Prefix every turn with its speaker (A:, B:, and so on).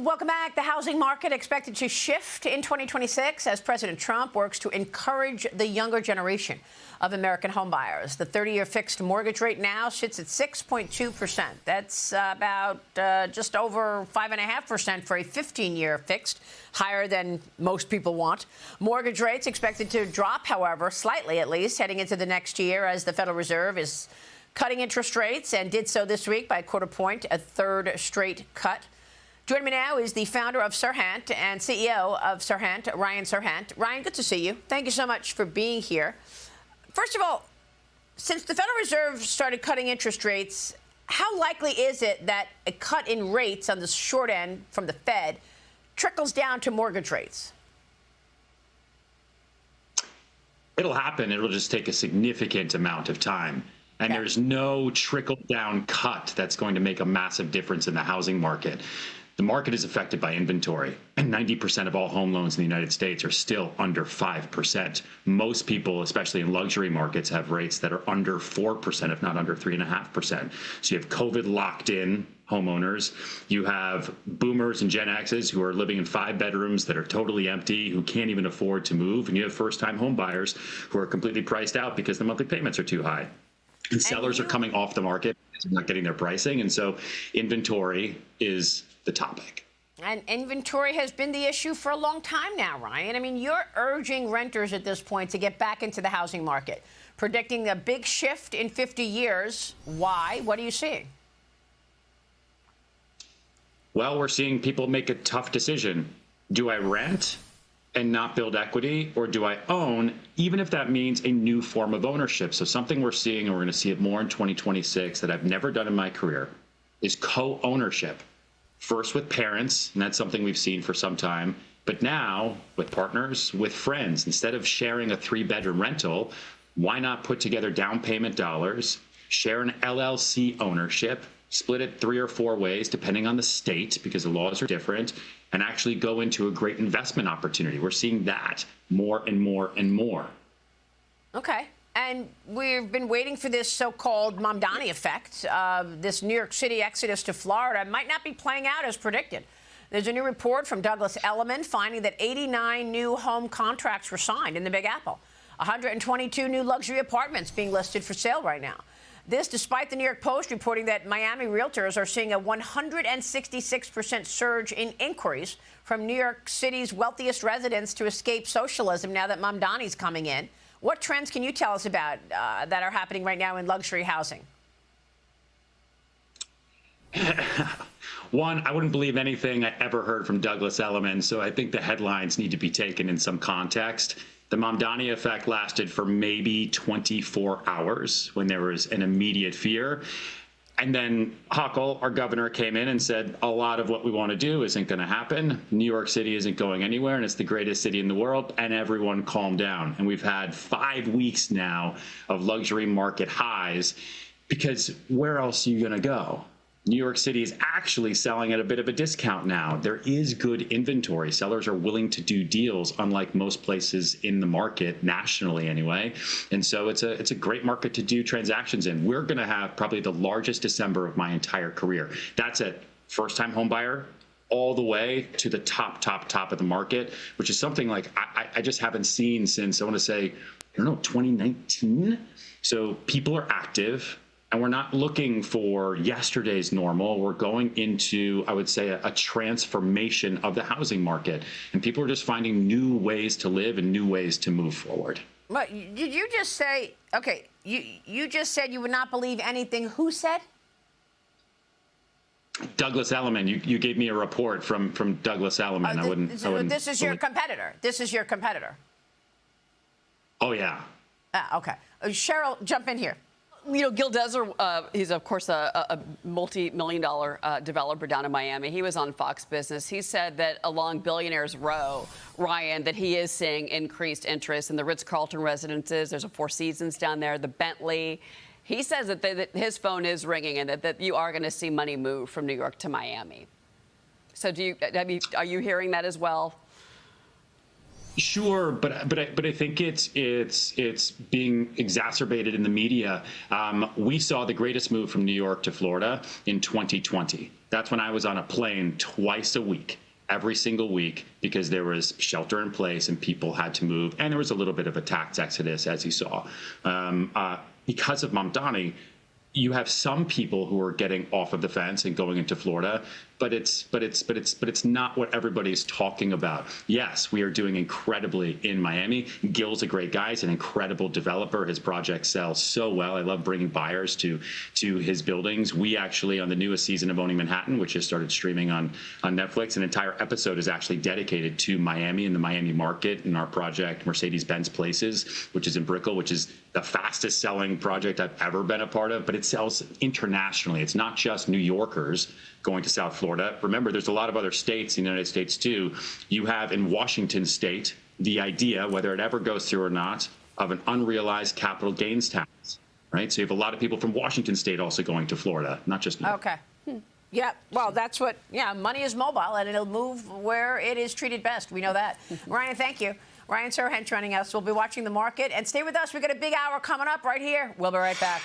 A: Welcome back. The housing market expected to shift in 2026 as President Trump works to encourage the younger generation of American homebuyers. The 30-year fixed mortgage rate now sits at 6.2%. That's about just over 5.5% for a 15-year fixed, higher than most people want. Mortgage rates expected to drop, however, slightly at least, heading into the next year as the Federal Reserve is cutting interest rates and did so this week by a quarter point, a third straight cut. Joining me now is the founder of Serhant and CEO of Serhant, Ryan Serhant. Ryan, good to see you. Thank you so much for being here. First of all, since the Federal Reserve started cutting interest rates, how likely is it that a cut in rates on the short end from the Fed trickles down to mortgage rates?
B: It'll happen. It'll just take a significant amount of time. And there's no trickle-down cut that's going to make a massive difference in the housing market. The market is affected by inventory, and 90% of all home loans in the United States are still under 5%. Most people, especially in luxury markets, have rates that are under 4%, if not under 3.5%. So you have COVID locked in homeowners. You have boomers and Gen X's who are living in 5 bedrooms that are totally empty, who can't even afford to move. And you have first-time home buyers who are completely priced out because the monthly payments are too high. And sellers are coming off the market because they're not getting their pricing. And so inventory is the topic.
A: And inventory has been the issue for a long time now, Ryan. I mean, you're urging renters at this point to get back into the housing market, predicting a big shift in 50 years. Why? What are you seeing?
B: Well, we're seeing people make a tough decision. Do I rent and not build equity, or do I own, even if that means a new form of ownership? So something we're seeing, and we're going to see it more in 2026, that I've never done in my career, is co-ownership. First with parents, and that's something we've seen for some time, but now with partners, with friends. Instead of sharing a 3-bedroom rental, why not put together down payment dollars, share an LLC ownership, split it 3 or 4 ways, depending on the state, because the laws are different, and actually go into a great investment opportunity. We're seeing that more and more and more.
A: Okay. And we've been waiting for this so-called Mamdani effect. This New York City exodus to Florida might not be playing out as predicted. There's a new report from Douglas Elliman finding that 89 new home contracts were signed in the Big Apple. 122 new luxury apartments being listed for sale right now. This despite the New York Post reporting that Miami realtors are seeing a 166% surge in inquiries from New York City's wealthiest residents to escape socialism now that Mamdani's coming in. What trends can you tell us about that are happening right now in luxury housing?
B: One, I wouldn't believe anything I ever heard from Douglas Elliman, so I think the headlines need to be taken in some context. The Mamdani effect lasted for maybe 24 hours when there was an immediate fear. And then Hochul, our governor, came in and said, a lot of what we want to do isn't going to happen. New York City isn't going anywhere, and it's the greatest city in the world, and everyone calmed down. And we've had 5 weeks now of luxury market highs, because where else are you going to go? New York City is actually selling at a bit of a discount now. There is good inventory. Sellers are willing to do deals, unlike most places in the market, nationally anyway. And so it's a great market to do transactions in. We're going to have probably the largest December of my entire career. That's a first-time home buyer all the way to the top of the market, which is something like I just haven't seen since, I want to say, I don't know, 2019. So people are active. And we're not looking for yesterday's normal. We're going into, I would say, a transformation of the housing market. And people are just finding new ways to live and new ways to move forward.
A: But did you just say, okay, you just said you would not believe anything. Who said?
B: Douglas Elliman. You gave me a report from Douglas Elliman. I wouldn't.
A: This is your competitor. This is your competitor.
B: Oh, yeah.
A: Okay. Cheryl, jump in here.
C: You know, Gil Deser, he's, of course, a multi-million-dollar developer down in Miami. He was on Fox Business. He said that along Billionaires Row, Ryan, that he is seeing increased interest in the Ritz-Carlton residences. There's a Four Seasons down there, the Bentley. He says that his phone is ringing and that you are going to see money move from New York to Miami. So are you hearing that as well?
B: Sure, but I think it's being exacerbated in the media. We saw the greatest move from New York to Florida in 2020. That's when I was on a plane twice a week, every single week, because there was shelter in place and people had to move, and there was a little bit of a tax exodus, as you saw. Because of Mamdani, you have some people who are getting off of the fence and going into Florida, but it's not what everybody's talking about. Yes, we are doing incredibly in Miami. Gil's a great guy. He's an incredible developer. His project sells so well. I love bringing buyers to his buildings. We actually, on the newest season of Owning Manhattan, which has started streaming on Netflix, an entire episode is actually dedicated to Miami and the Miami market and our project, Mercedes-Benz Places, which is in Brickell, which is the fastest selling project I've ever been a part of, but it sells internationally. It's not just New Yorkers going to South Florida. Remember, there's a lot of other states in the United States too. You have in Washington state the idea, whether it ever goes through or not, of an unrealized capital gains tax, right? So you have a lot of people from Washington state also going to Florida, not just New York.
A: Okay. Yeah, well, that's what, money is mobile, and it'll move where it is treated best. We know that. Ryan, thank you. Ryan Serhant joining us. We'll be watching the market. And stay with us. We've got a big hour coming up right here. We'll be right back.